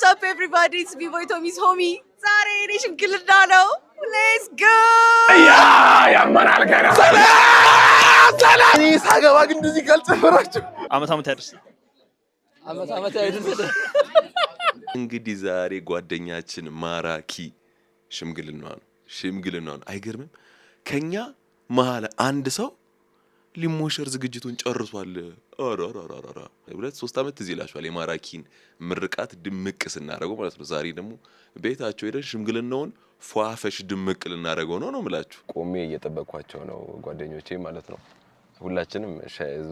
What's up everybody? It's B-Boy Tommy's homie. ዛሬ እኔ ሽምግልና ነው. Let's go! ያማናል ገና ሰላም እኔ ሳገባ ግን እንደዚህ ካልጨፈራችሁ አመት ያድርስ እንግዲህ ዛሬ ጓደኛችን ማራኪ ሽምግልናውን አይገርምም ከኛ መሃል አንድ ሰው ሊሞሸር ዝግጅቱን ጨርሷል አራራራራ ሁለት ሶስት አመት እዚህ ላሽዋል የማራኪን ምርቃት ድምቅ ስናረገው ማለት ነው ዛሬ ደግሞ ቤታቸው ሄደን ሽምግልናውን ፏፈሽ ድምቅ ልናረገው ነው ምላችሁ ቆሜ እየተጠበቅኳቸው ነው ጓደኞቼ ማለት ነው ሁላችንም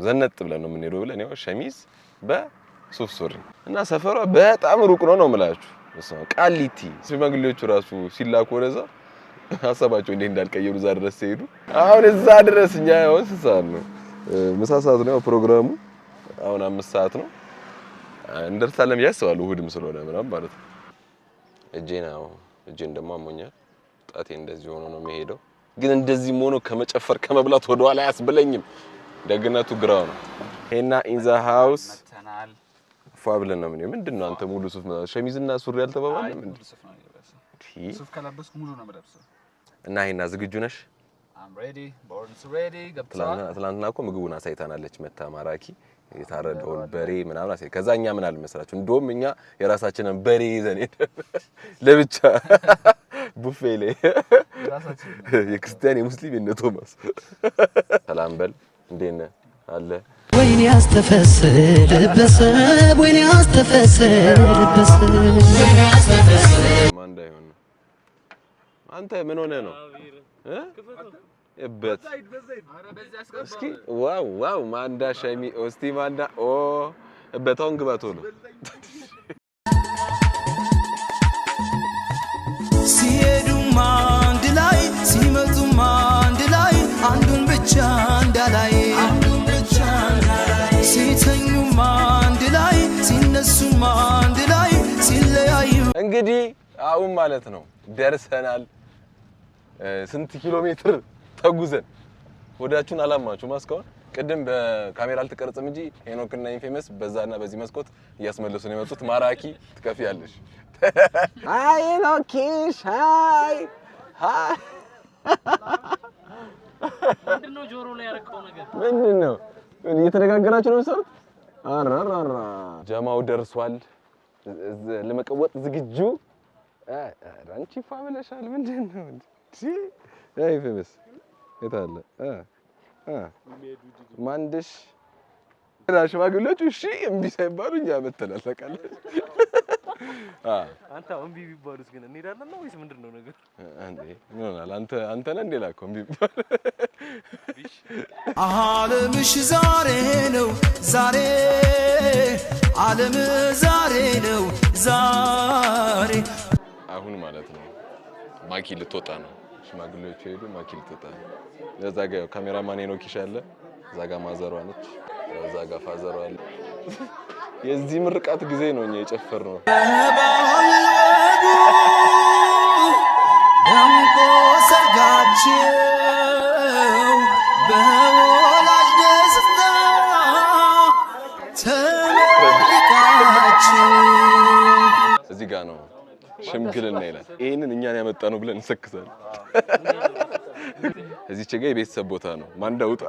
ዘነጥ ብለን ነው የምንሄደው ብለን ያው ሸሚዝ በሱፍ ሱሪ እና ሰፈሯ በጣም ሩቅ ነው ምላችሁ ቃሊቲ ሽማግሌዎቹ ራሱ ሲላኩ ወደዛ ሐሳባቸው እንዴ እንዳልቀየሩ ዛ ድረስ ሲሄዱ አሁን እዛ ድረስኛ ያው ሰዓት ነው ምሳ ሰዓት ነው ፕሮግራሙ አሁን 5 ሰዓት ነው እንደርሳለን ያስባሉ እሁድም ስለሆነ ምናምን ማለት ነው እጄን ደሞ አሞኛል ጣቴ እንደዚህ ሆኖ ነው የሚሄደው ግን እንደዚህ ሆኖ ከመጨፈር ከመብላት ወደኋላ ያስብለኝም ደግነቱ ግራው ነው ሄና ኢን ዘ ሃውስ ፋብለን ነው ምንድነው አንተ ሙሉ ሱፍ ሸሚዝና ሱሪ ያልተባባለ ምንድነው ሱፍ ከለበስኩ ሙሉ ነው የምለብሰው እና ሄና ዝግጁ ነሽ I'm ready born ready ገብቷል ትላንትና እኮ ምግቡን አሳይታናለች መታ ማራኪ የታረደውን በሬ ምናምን አሳይ ከዛኛ ምን አልመስላችሁ እንደውም እኛ የራሳችንን በሬ ይዘን ለብቻ ቡፌ ላይ ራሳችን የክርስቲያን የሙስሊም የነ ቶማስ ሰላም በል እንዴነ አለ ወይኔ አስተፈሰደበሰ ወይኔ አስተፈሰደበሰ ማንዳ ይሆን አንተ ምን ሆነ ነው እበት እስኪ ዋው ማንዳ ሸሚ እስቲ ማንዳ ኦ እበታውን ግባቶ ነው ሲሄዱማ አንድ ላይ ሲመጡማ አንድ ላይ አንዱን ብቻ እንዳላይ ሲተኙማ አንድ ላይ ሲነሱማ አንድ ላይ ሲለያዩ እንግዲህ አሁን ማለት ነው ደርሰናል ስንት ኪሎ ሜትር ተጉዘን ወዳችሁን አላማችሁ ማስካውን ቅድም በካሜራ አልተቀረጸም እንጂ ሄኖክና ኢንፌመስ በዛና በዚህ መስኮት እያስመለሱ ነው የመጡት ማራኪ ትከፊያለሽ አይ ሄኖኪሽ ሃይ ምንድነው ጆሮ ላይ ያረከው ነገር ምንድነው እየተነጋገራችሁ ነው ሰው አራራራ ጀማው ደርሷል ለመቀወጥ ዝግጁ አንቺ ፋብለሻል ምንድነው አይ ኢንፌመስ የታለ ማንድሽ ሽማግሌዎቹ እሺ እምቢ ሳይባሉ እኛ መተናል ታውቃለህ አንተ እምቢ ቢባሉስ ግን እንሄዳለን ነው ወይስ ምንድነው ነገር አንዴ ምን ሆናል አንተ ነህ እንዴ ላከው እምቢ ዓለምሽ ዛሬ ነው ዛሬ ዓለም ዛሬ ነው ዛሬ አሁን ማለት ነው ማኪ ልትወጣ ነው ሽማግሌዎቹ ሄዱ ማኪ ልትወጣ እዛ ጋር ካሜራማን ሄኖኪሽ አለ እዛ ጋር ማዘሯ ነች እዛ ጋር ፋዘሯ አለ የዚህ ምርቃት ጊዜ ነው እኛ የጨፈርነው ደምቆ ሰርጋቸው በወላጅ ደስታ ተመርቃቸው እዚህ ጋር ነው ሽምግልና ይላል ይሄንን እኛን ያመጣነው ብለን እንሰክሳለን እዚች ጋር የቤተሰብ ቦታ ነው ማንዳውጣ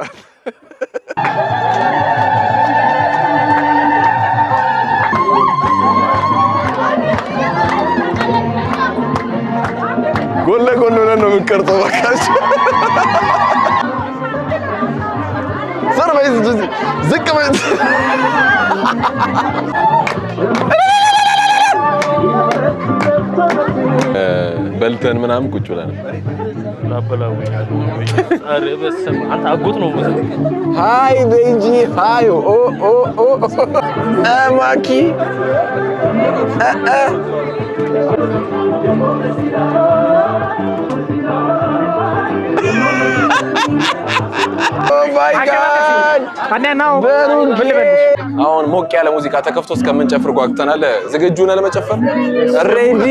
ጎን ለጎን ሆነን ነው የምንቀርጸው ባካችሁ ሰርቫይስ ዝቅ በል በልተን ምናምን ቁጭ ብለን ላበላው አረ በሰም አንተ አጎት ነው ማለት ሃይ ቤጂ ሃይ ኦ ማኪ ኦ ማይ ጋድ አናናው አሁን ሞቅ ያለ ሙዚቃ ተከፍቶ እስከምንጨፍር ጓግተናል ዝግጁ ነን ለመጨፈር ሬዲ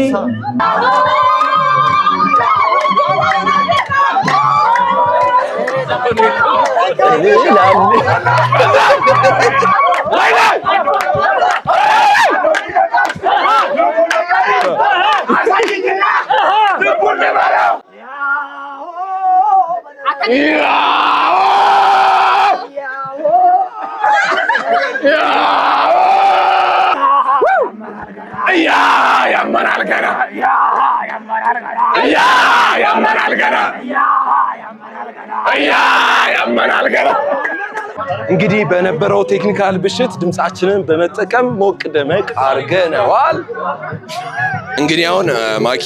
እንግዲህ በነበረው ቴክኒካል ብልሽት ድምጻችንን በመጠቀም ሞቅ ደመቅ አርገነዋል። እንግዲህ አሁን ማኪ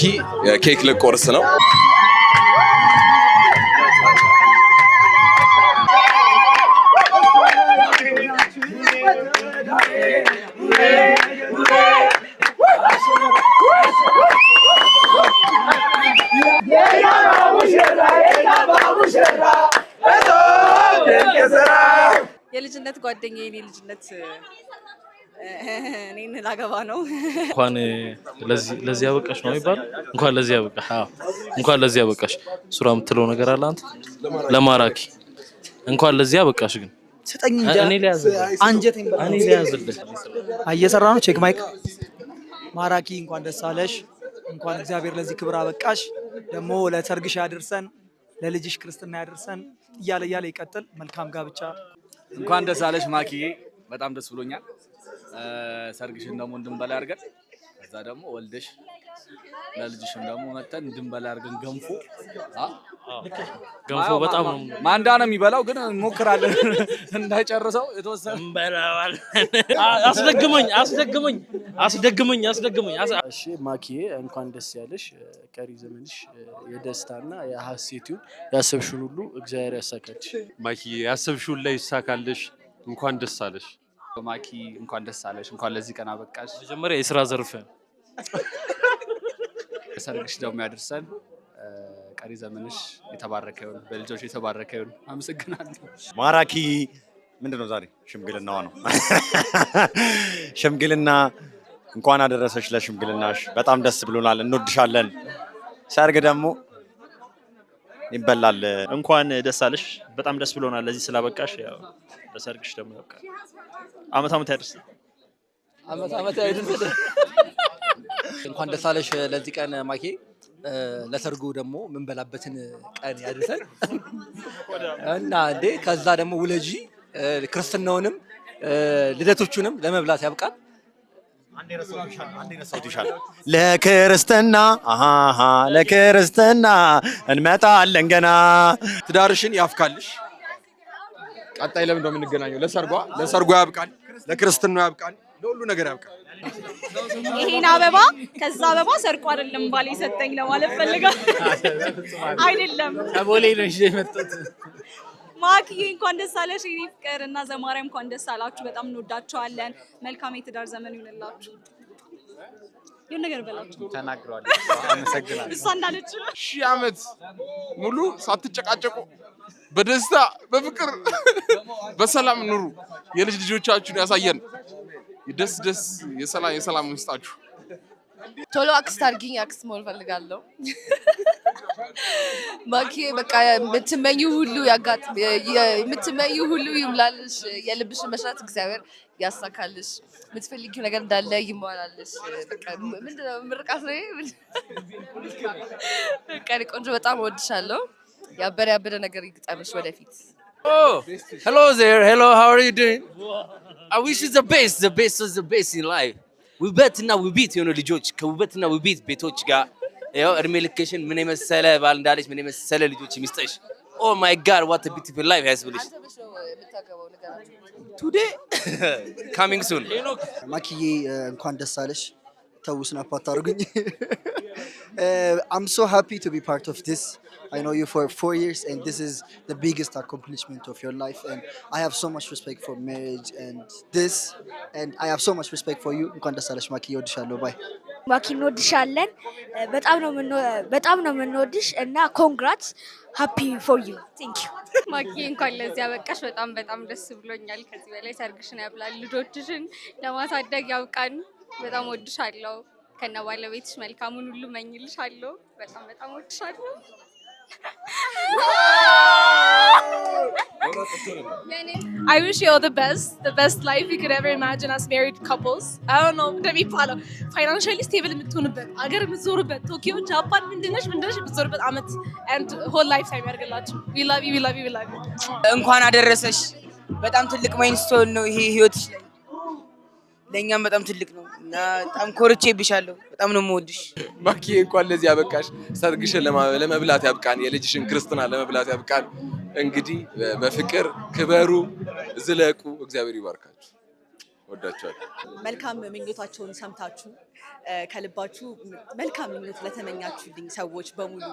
ኬክ ልቆርስ ነው። የልጅነት ጓደኛዬ የኔ ልጅነት እኔን ላገባ ነው። እንኳን ለዚህ ያበቃሽ ነው የሚባለው። እንኳን ለዚህ ያበቃሽ። አዎ እንኳን ለዚህ ያበቃሽ። ሱራ የምትለው ነገር አለ አንተ ለማራኪ እንኳን ለዚህ ያበቃሽ። ግን ስጠኝ እንጂ እኔ ሊያዝልህ እየሰራ ነው። ቼክ ማይክ ማራኪ እንኳን ደስ አለሽ። እንኳን እግዚአብሔር ለዚህ ክብር አበቃሽ። ደግሞ ለሰርግሽ ያድርሰን፣ ለልጅሽ ክርስትና ያድርሰን እያለ ይቀጥል። መልካም ጋብቻ። እንኳን ደስ አለሽ ማኪዬ፣ በጣም ደስ ብሎኛል። ሰርግሽን ደግሞ እንድንበላ አድርገን ከዛ ደግሞ ወልደሽ ለልጅሽም ደግሞ መተን እንድንበላ አድርገን ገንፎ በጣም ነው ማንዳ ነው የሚበላው፣ ግን እንሞክራለን እንዳይጨርሰው የተወሰነ እንበላዋለን። አስደግመኝ። እሺ ማኪዬ እንኳን ደስ ያለሽ። ቀሪ ዘመንሽ የደስታና የሐሴት ይሁን። ያሰብሽውን ሁሉ እግዚአብሔር ያሳካልሽ። ማኪዬ ያሰብሽውን ላይ ይሳካልሽ። እንኳን ደስ አለሽ ማኪ፣ እንኳን ደስ አለሽ። እንኳን ለዚህ ቀን አበቃሽ። መጀመሪያ የሥራ ዘርፍ ሰርግሽ ደግሞ ያድርሰን። ቀሪ ዘመንሽ የተባረከ ይሁን፣ በልጆች የተባረከ ይሁን። አመሰግናለሁ። ማራኪ ምንድነው ዛሬ ሽምግልናዋ ነው። ሽምግልና እንኳን አደረሰሽ ለሽምግልናሽ። በጣም ደስ ብሎናል፣ እንወድሻለን። ሰርግ ደግሞ ይበላል። እንኳን ደስ አለሽ። በጣም ደስ ብሎናል ለዚህ ስላበቃሽ። ያው ለሰርግሽ ደግሞ ያብቃ። አመት ያድርስ። አመት ያድርስ። እንኳን ደስ አለሽ ለዚህ ቀን ማኪ። ለሰርጉ ደግሞ ምንበላበትን ቀን ያድርሰን እና እንዴ ከዛ ደግሞ ውለጂ ክርስትናውንም ልደቶቹንም ለመብላት ያብቃል። ለክርስትና እንመጣለን ገና። ትዳርሽን ያፍካልሽ። ቀጣይ ለምን ነው የምንገናኘው? ለሰርጓ ያብቃል፣ ለክርስትናው ያብቃል፣ ለሁሉ ነገር ያብቃል። ይሄን አበባ ከዛ አበባ ሰርቆ አይደለም ባሌ ሰጠኝ ለማለት ፈልጋለሁ። አይደለም ከቦሌ ነው ይዤ የመጣሁት። ማኪዬ እንኳን ደስ አለሽ። የኔ ፍቅር እና ዘማሪያም እንኳን ደስ አላችሁ። በጣም እንወዳችኋለን። መልካም የትዳር ዘመን ይሁንላችሁ። ይሁን ነገር በላችሁ ተናግረዋል። አመሰግናለሁ። እሷ እንዳለች 1000 ዓመት ሙሉ ሳትጨቃጨቁ በደስታ በፍቅር በሰላም ኑሩ። የልጅ ልጆቻችሁን ያሳየን። ደስ የሰላም ውስጣችሁ። ቶሎ አክስት አድርጊኝ፣ አክስት መሆን ፈልጋለሁ። ማኪ በቃ የምትመኙ ሁሉ ይምላልሽ። የልብሽን መሻት እግዚአብሔር ያሳካልሽ። የምትፈልጊው ነገር እንዳለ ይሟላልሽ። በቃ ምንድነው ምርቃት ነው። በቃ ቆንጆ፣ በጣም እወድሻለሁ። ያበደ ነገር ይግጠምሽ ወደፊት። Oh, hello there. Hello, how are you doing? I wish you the best in life. We bet now we beat, ልጆች ከውበትና ውቢት ቤቶች ጋር ያው እድሜ ልክሽን ምን የመሰለ ባል እንዳለች ምን የመሰለ ልጆች የሚስጠሽ። Oh my God, what a beautiful life ያስብልሽ። Today coming soon. ማኪዬ እንኳን ደስ አለሽ። ተውስና አታርጉኝ። I'm so happy to be part of this. I know you for 4 years and this is the biggest accomplishment of your life and I have so much respect for marriage and this and I have so much respect for you. እንኳን ደስ አለሽ ማኪ፣ እወድሻለሁ። ባይ ማኪ፣ እንወድሻለን። በጣም ነው የምንወድሽ እና ኮንግራትስ ሃፒ ፎር ዩ ቴንክ ዩ ማኪ። እንኳን ለዚህ ያበቃሽ። በጣም ደስ ብሎኛል። ከዚህ በላይ ሰርግሽን ያብላል፣ ልጆችሽን ለማሳደግ ያብቃን። በጣም እወድሻለሁ። ከነ ባለቤትሽ መልካሙን ሁሉ መኝልሻለሁ። በጣም እወድሻለሁ። I wish you all the best life you could ever imagine as married couples. I don't know, እንደሚባለው financially stable የምትሆኑበት አገር የምትዞሩበት ቶኪዮ ጃፓን ምንድነሽ የምትዞሩበት አመት and whole lifetime ያርግላችሁ. We love you, we love you, we love you. እንኳን አደረሰሽ። በጣም ትልቅ ማይልስቶን ነው ይሄ ህይወትሽ ላይ ለኛም በጣም ትልቅ ነው እና በጣም ኮርቼብሻለሁ። በጣም ነው የምወድሽ ማኪዬ። እንኳን ለዚህ ያበቃሽ። ሰርግሽን ለመብላት ያብቃን። የልጅሽን ክርስትና ለመብላት ያብቃን። እንግዲህ በፍቅር ክበሩ፣ ዝለቁ። እግዚአብሔር ይባርካችሁ። ወዳችኋለሁ። መልካም ምኞታቸውን ሰምታችሁ ከልባችሁ መልካም ምኞት ለተመኛችሁልኝ ሰዎች በሙሉ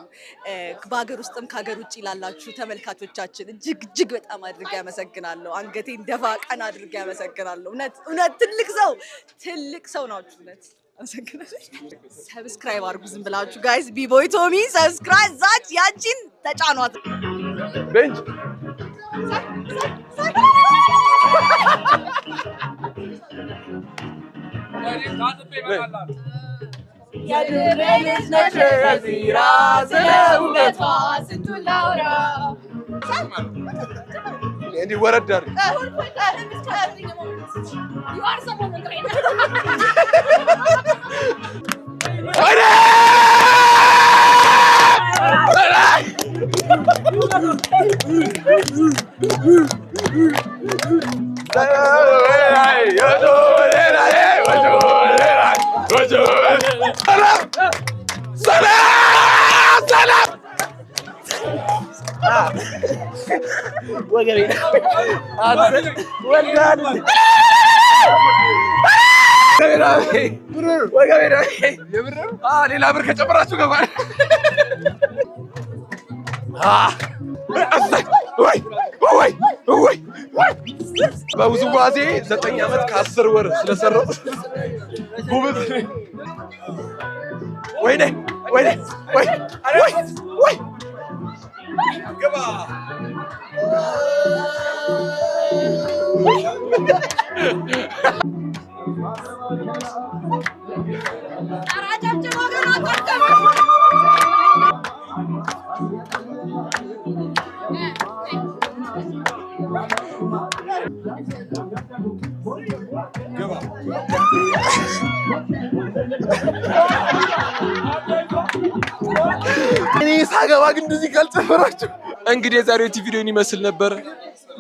በሀገር ውስጥም ከሀገር ውጭ ላላችሁ ተመልካቾቻችን እጅግ በጣም አድርጌ ያመሰግናለሁ። አንገቴን ደፋ ቀና አድርጌ ያመሰግናለሁ። እውነት ትልቅ ሰው ናችሁ። እውነት አመሰግናለሁ። ሰብስክራይብ አድርጉ ዝም ብላችሁ ጋይስ። ቢቦይ ቶሚ ሰብስክራይብ ዛች ያቺን ተጫኗት። ቤንች እንዲህ ወረድ አድርግ። ሌላ ብር ከጨመራችሁ ገባል። በውዝዋዜ 9 ዓመት ከ10 ወር ስለሰራው ጉብዝ ወይኔ ገባ እኔ ሳገባ ግን እንደዚህ ካልጨፈራችሁ። እንግዲህ የዛሬው ቲቪ ቪዲዮን ይመስል ነበር።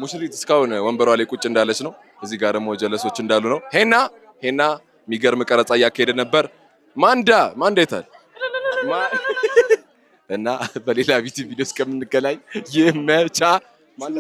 ሙሽሪት እስካሁን ወንበሯ ላይ ቁጭ እንዳለች ነው። እዚህ ጋር ደግሞ ጀለሶች እንዳሉ ነው። ሄና የሚገርም ቀረጻ እያካሄደ ነበር። ማንዳ ይታል እና በሌላ ቪዲዮ እስከምንገናኝ ይመቻ። ማንዳ